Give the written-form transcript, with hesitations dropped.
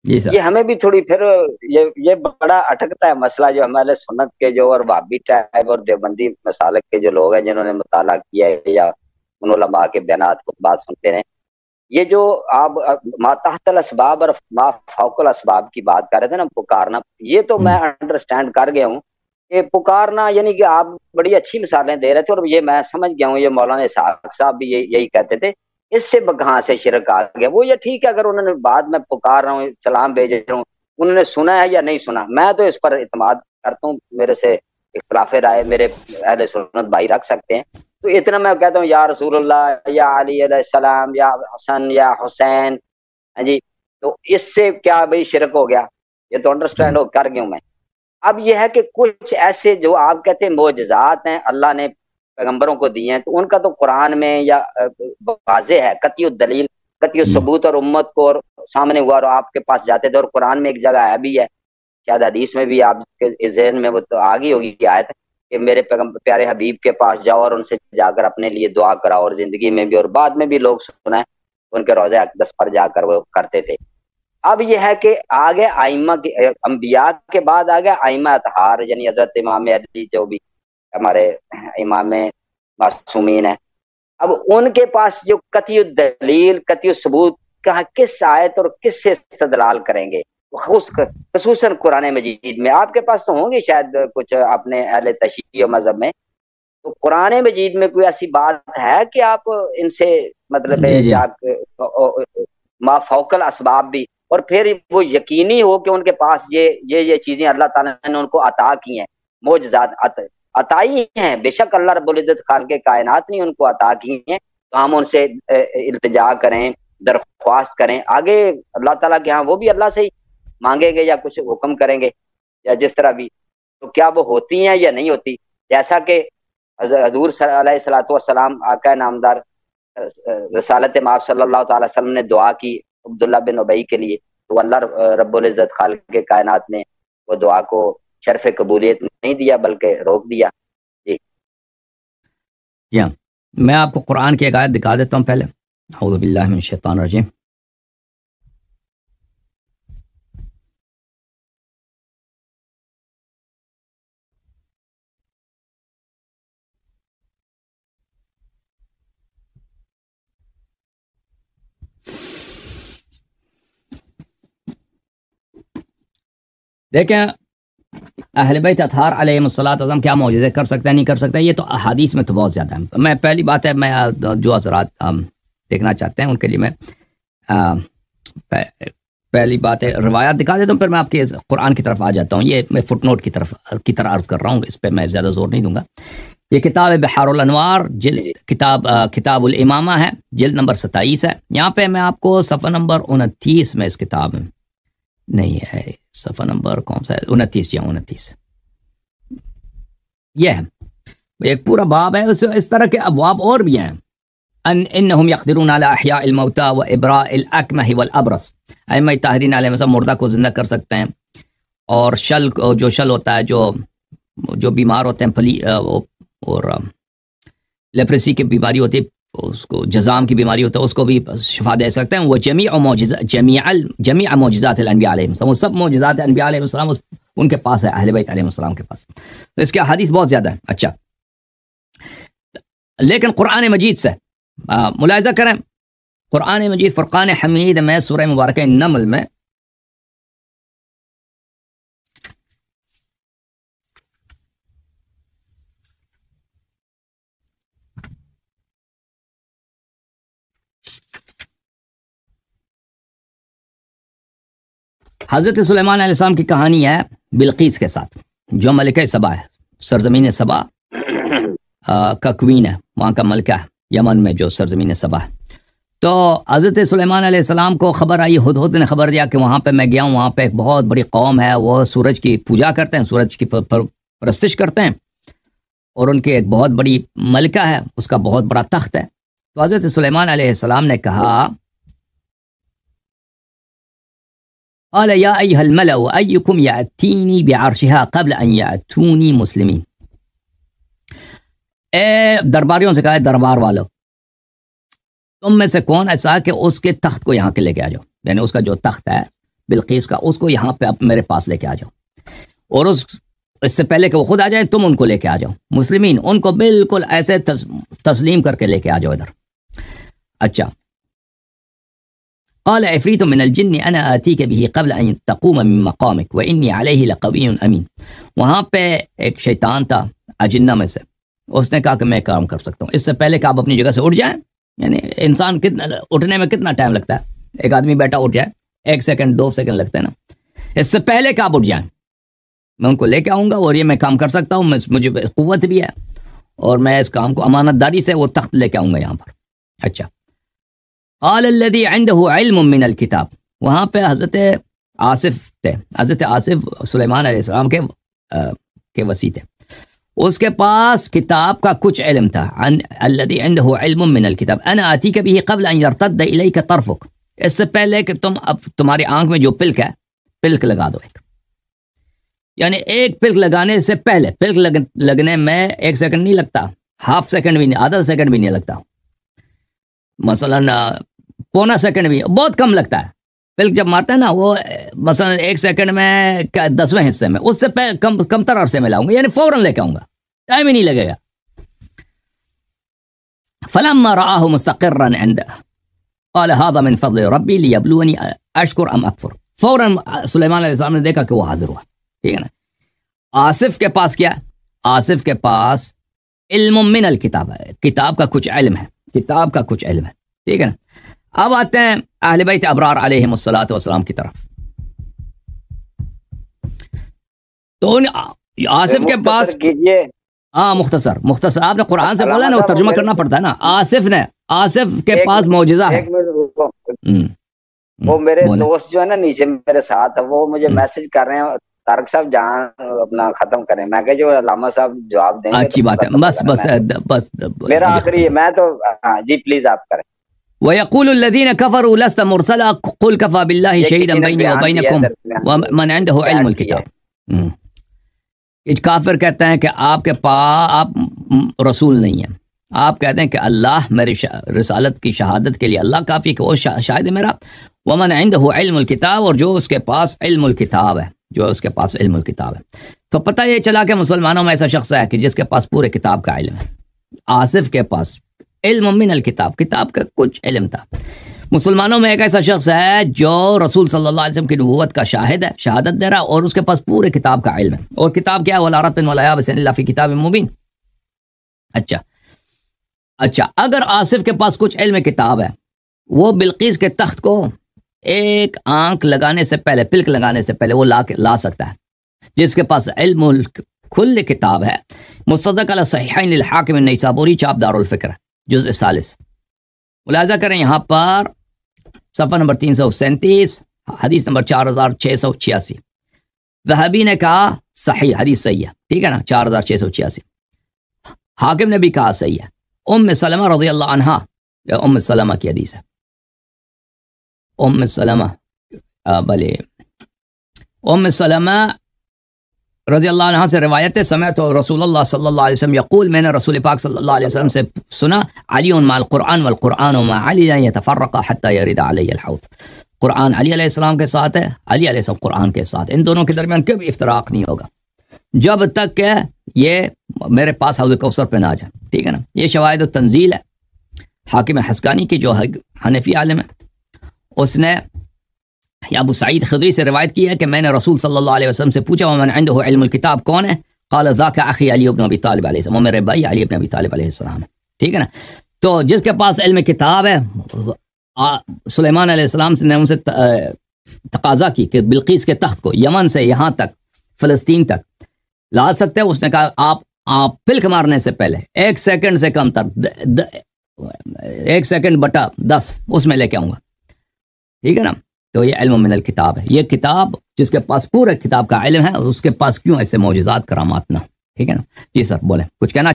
جی سر یہ ہمیں بھی تھوڑی پھر یہ بڑا اٹکتا ہے مسئلہ، جو ہمارے سنت کے جو اور وہابی ٹائپ اور دیوبندی مسالک کے جو لوگ ہیں جنہوں نے مطالعہ کیا ہے یا ان علماء کے بیانات کو بات سنتے ہیں، یہ جو آپ ما تحت الاسباب اور ما فوق الاسباب کی بات کر رہے تھے نا، پکارنا، یہ تو میں انڈرسٹینڈ کر گیا ہوں کہ پکارنا یعنی کہ آپ بڑی اچھی مثالیں دے رہے تھے اور یہ میں سمجھ گیا ہوں، یہ مولانا اسحاق صاحب بھی یہی کہتے تھے، اس سے کہاں سے شرک آ گیا؟ وہ یہ ٹھیک ہے اگر انہوں نے بعد میں پکار رہا ہوں سلام بھیج رہا ہوں انہوں نے سنا ہے یا نہیں سنا، میں تو اس پر اعتماد کرتا ہوں، میرے سے اختلاف رائے میرے اہل سنت بھائی رکھ سکتے ہیں، تو اتنا میں کہتا ہوں یا رسول اللہ یا علی علیہ السلام یا حسن یا حسین، ہاں جی، تو اس سے کیا بھائی شرک ہو گیا؟ یہ تو انڈرسٹینڈ کر گیا ہوں میں۔ اب یہ ہے کہ کچھ ایسے جو آپ کہتے ہیں معجزات ہیں اللہ نے پیغمبروں کو دیے ہیں، تو ان کا تو قرآن میں یا واضح ہے، قطعی الدلیل قطعی الثبوت، اور امت کو اور سامنے ہوا اور آپ کے پاس جاتے تھے، اور قرآن میں ایک جگہ ہے بھی ہے، شاید حدیث میں بھی آپ کے ذہن میں وہ تو آ گئی ہوگی کہ آیت کہ میرے پیغمبر پیارے حبیب کے پاس جاؤ اور ان سے جا کر اپنے لیے دعا کراؤ، اور زندگی میں بھی اور بعد میں بھی لوگ سنا ہے ان کے روضہ اقدس پر جا کر وہ کرتے تھے۔ اب یہ ہے کہ آگے ائمہ انبیاء کے بعد آگے ائمہ اطہار، یعنی حضرت امام علی جو بھی ہمارے امام معصومین ہیں، اب ان کے پاس جو قطعی الدلیل قطعی الثبوت کہاں کس آیت اور کس سے استدلال کریں گے، خصوصاً قرآن مجید میں آپ کے پاس تو ہوں گے شاید کچھ اپنے اہل تشیع و مذہب میں، تو قرآن مجید میں کوئی ایسی بات ہے کہ آپ ان سے مطلب ما فوق الاسباب بھی، اور پھر وہ یقینی ہو کہ ان کے پاس یہ چیزیں اللہ تعالیٰ نے ان کو عطا کی ہیں، معجزات عطائی ہیں، بے شک اللہ رب العزت خالق کائنات نے ان کو عطا کی ہیں، تو ہم ان سے التجا کریں، درخواست کریں، آگے اللہ تعالیٰ کے ہاں وہ بھی اللہ سے ہی مانگیں گے یا کچھ حکم کریں گے یا جس طرح بھی، تو کیا وہ ہوتی ہیں یا نہیں ہوتی؟ جیسا کہ حضور علیہ الصلوۃ والسلام آقا نامدار رسالت مآب صلی اللہ تعالی وسلم نے دعا کی عبداللہ بن ابی کے لیے، تو اللہ رب العزت خالق کائنات نے وہ دعا کو شرف قبولیت نہیں دیا بلکہ روک دیا۔ جی ہاں، میں آپ کو قرآن کی ایک آیت دکھا دیتا ہوں پہلے، اعوذ باللہ من الشیطان الرجیم۔ دیکھیں اہل بیت اطہار علیہ السلام کیا معجزے کر سکتے ہیں نہیں کر سکتے، یہ تو احادیث میں تو بہت زیادہ ہے۔ میں پہلی بات ہے، میں جو حضرات دیکھنا چاہتے ہیں ان کے لیے میں پہلی بات ہے روایات دکھا دیتا ہوں، پھر میں آپ کے قرآن کی طرف آ جاتا ہوں۔ یہ میں فٹ نوٹ کی طرح عرض کر رہا ہوں، اس پہ میں زیادہ زور نہیں دوں گا۔ یہ کتاب بحار الانوار کتاب الامامہ ہے، جلد نمبر 27 ہے۔ یہاں پہ میں آپ کو صفحہ نمبر 29 میں اس کتاب میں نہیں ہے، صفحہ نمبر کون سا ہے؟ 29، جی 29 یہ ہے، ایک پورا باب ہے، اس طرح کے ابواب اور بھی ہیں۔ انہم یقدرون علی احیاء الموتى وابراء الاکمہ والابرص، ائمہ طاہرین علیہ السلام مردہ کو زندہ کر سکتے ہیں، اور جو شل ہوتا ہے، جو بیمار ہوتے ہیں اور لیپریسی کی بیماری ہوتی ہے، اس کو جزام کی بیماری ہوتا ہے، اس کو بھی شفا دے سکتے ہیں۔ وہ جمیع معجزات الانبیاء علیہ السلام، وہ سب معجزات انبیاء علیہ السلام ان کے پاس ہے، اہل بیت علیہ السلام کے پاس، تو اس کے حدیث بہت زیادہ ہے۔ اچھا، لیکن قرآن مجید سے ملاحظہ کریں، قرآن مجید فرقان حمید میں سورہ مبارکہ نمل میں حضرت سلیمان علیہ السلام کی کہانی ہے بلقیس کے ساتھ، جو ملکہ سبا ہے، سرزمین سبا کا کوین ہے، وہاں کا ملکہ ہے، یمن میں جو سرزمین سبا ہے۔ تو حضرت سلیمان علیہ السلام کو خبر آئی، ہدہد نے خبر دیا کہ وہاں پہ میں گیا ہوں، وہاں پہ ایک بہت بڑی قوم ہے، وہ سورج کی پوجا کرتے ہیں، سورج کی پرستش کرتے ہیں، اور ان کی ایک بہت بڑی ملکہ ہے، اس کا بہت بڑا تخت ہے۔ تو حضرت سلیمان علیہ السلام نے کہا، قال یا ایھا الملأ ایکم یأتینی بعرشها قبل ان یأتونی مسلمین، اے درباریوں سے کہا، دربار والو، تم میں سے کون ایسا کہ اس کے تخت کو یہاں کے لے کے آ جاؤ، یعنی اس کا جو تخت ہے بلقیس کا، اس کو یہاں پہ اب میرے پاس لے کے آ جاؤ، اور اس سے پہلے کہ وہ خود آ جائے تم ان کو لے کے آ جاؤ، مسلمین ان کو بالکل ایسے تسلیم کر کے لے کے آ جاؤ ادھر۔ اچھا، قال عفریت من الجن انا آتیک به قبل ان تقوم من مقامک وانی علیہ لقوی امین۔ وہاں پہ ایک شیطان تھا اجنہ میں سے، اس نے کہا کہ میں کام کر سکتا ہوں اس سے پہلے کہ آپ اپنی جگہ سے اٹھ جائیں۔ یعنی انسان کتنا اٹھنے میں کتنا ٹائم لگتا ہے، ایک آدمی بیٹھا اٹھ جائے 1 سیکنڈ 2 سیکنڈ لگتے ہیں نا، اس سے پہلے کہ آپ اٹھ جائیں میں ان کو لے کے آؤں گا، اور یہ میں کام کر سکتا ہوں، مجھے قوت بھی ہے، اور میں اس کام کو امانت داری سے وہ تخت لے کے آؤں گا یہاں پر۔ اچھا، قال الذي عنده علم من الكتاب، وہاں پہ حضرت آصف تھے، حضرت آصف سلیمان علیہ السلام کے وصی تھے، اس کے پاس کتاب کا کچھ علم تھا۔ الذي عنده علم من الكتاب انا آتيك به قبل ان يرتد اليك طرفك، اس سے پہلے کہ تمہاری آنکھ میں جو پلک ہے، پلک لگا دو ایک، یعنی ایک پلک لگانے سے پہلے، پلک لگنے میں 1 سیکنڈ نہیں لگتا، ½ سیکنڈ بھی نہیں، آدھا سیکنڈ بھی نہیں لگتا، مثلا 0.25 سیکنڈ بھی بہت کم لگتا ہے۔ پلک جب مارتا ہے نا وہ مثلا 1 سیکنڈ میں 10ویں حصے میں، اس سے کم تر عرصے میں لاؤں گا، یعنی فوراً لے کے آؤں گا، ٹائم ہی نہیں لگے گا۔ فلما رآه مستقرا عنده قال هذا من فضل ربي ليبلوني اشكر ام اكفر، فوراً سلیمان علیہ السلام نے دیکھا کہ وہ حاضر ہوا، ٹھیک ہے نا۔ آصف کے پاس کیا، آصف کے پاس علم من الکتاب ہے، کتاب کا کچھ علم ہے، کتاب کا کچھ علم ہے، ٹھیک ہے نا۔ اب آتے ہیں اہل بیت ابرار علیہم الصلاۃ والسلام کی طرف۔ تو آصف کے پاس مختصر آپ نے قرآن سے بولا نا، وہ ترجمہ کرنا پڑتا ہے نا۔ آصف کے پاس معجزہ ہے۔ وہ میرے دوست جو ہے نا نیچے میرے ساتھ، وہ مجھے میسج کر رہے ہیں طارق صاحب جہاں اپنا ختم کریں، میں کہ جو علامہ صاحب جواب دیں گے۔ اچھی بات ہے، بس میرا آخری میں تو جی پلیز آپ کریں۔ وَيَقُولُ الَّذِينَ كَفَرُوا لَسْتَ مُرْسَلًا قُلْ كَفَى بِاللَّهِ شَهِيدًا بَيْنِي وَبَيْنَكُمْ وَمَنْ عِنْدَهُ عِلْمُ الْكِتَابِ۔ کافر کہتے ہیں کہ آپ کے پاس آپ رسول نہیں ہیں، آپ کہتے ہیں کہ اللہ میری رسالت کی شہادت کے لیے اللہ کافی ہے کہ وہ شاہد ہے میرا۔ وَمَنْ عِنْدَهُ عِلْمُ الْكِتَابِ، اور جو اس کے پاس علم الکتاب ہے، جو اس کے پاس علم الکتاب ہے۔ تو پتہ یہ چلا کہ مسلمانوں میں ایسا شخص ہے کہ جس کے پاس پورے کتاب کا علم ہے۔ آصف کے پاس علم من الکتاب، کتاب کا کچھ علم تھا۔ مسلمانوں میں ایک ایسا شخص ہے جو رسول صلی اللہ علیہ وسلم کی نبوت کا شاہد ہے، شہادت دے رہا، اور اس کے پاس پورے کتاب کا علم ہے۔ اور کتاب کیا ہے؟ وَلَا رَتْبٍ وَلَا يَابِسٍ إِلَّا فِي كِتَابٍ مُبِينٍ۔ اچھا، اگر آصف کے پاس کچھ علم کتاب ہے، وہ بلقیس کے تخت کو ایک آنکھ لگانے سے پہلے، پلک لگانے سے پہلے وہ لا سکتا ہے، جس کے پاس علم کل کتاب ہے۔ مصدق علی صحیحین للحاکم النیسابوری، چھاپ دار الفکر، جزء 40۔ ملاحظہ کریں یہاں پر صفحہ نمبر 337، حدیث نمبر 4686۔ ذہبی نے کہا صحیح، حدیث صحیح ہے، ٹھیک ہے نا، 4686۔ حاکم نے بھی کہا صحیح ہے۔ ام سلمہ رضی اللہ عنہا، ام سلمہ کی حدیث ہے، ام سلمہ ام سلمہ رضی اللہ عنہ سے روایت ہے، سمعت رسول اللہ صلی اللہ علیہ وسلم یقول، میں نے رسول پاک صلی اللہ علیہ وسلم سے سنا، علی مع القرآن والقرآن مع علی لا يتفرقا حتى يرد علی الحوض۔ قرآن علی علیہ السلام کے ساتھ ہے، علی علیہ السلام قرآن کے ساتھ، ان دونوں کے درمیان کبھی افتراق نہیں ہوگا جب تک کہ یہ میرے پاس حوض کوثر پہ نہ آ جائے، ٹھیک ہے نا۔ یہ شواہد التنزیل ہے حاکم حسکانی کی، جو حنفی عالم ہے، اس نے ابو سعید خدری سے روایت کی ہے کہ میں نے رسول صلی اللہ علیہ وسلم سے پوچھا، ومن عنده علم الکتاب کون ہے؟ قال ذاک اخی علی بن ابی طالب علیہ السلام، وہ میرے بھائی علی بن ابی طالب علیہ السلام ہے، ٹھیک ہے نا۔ تو جس کے پاس علم کتاب ہے، سلیمان علیہ السلام نے ان سے تقاضا کی کہ بلقیس کے تخت کو یمن سے یہاں تک فلسطین تک لا سکتے ہیں۔ اس نے کہا آپ پلک مارنے سے پہلے 1 سیکنڈ سے کم تر 1 سیکنڈ بٹا 10 اس میں لے کے آؤں گا، ٹھیک ہے نا۔ تو یہ علم من الکتاب ہے، یہ کتاب جس کے پاس پورے کتاب کا علم ہے، اس کے پاس کیوں ایسے معجزات کرامات نہ، ٹھیک ہے نا۔ جی سر بولیں، کچھ کہنا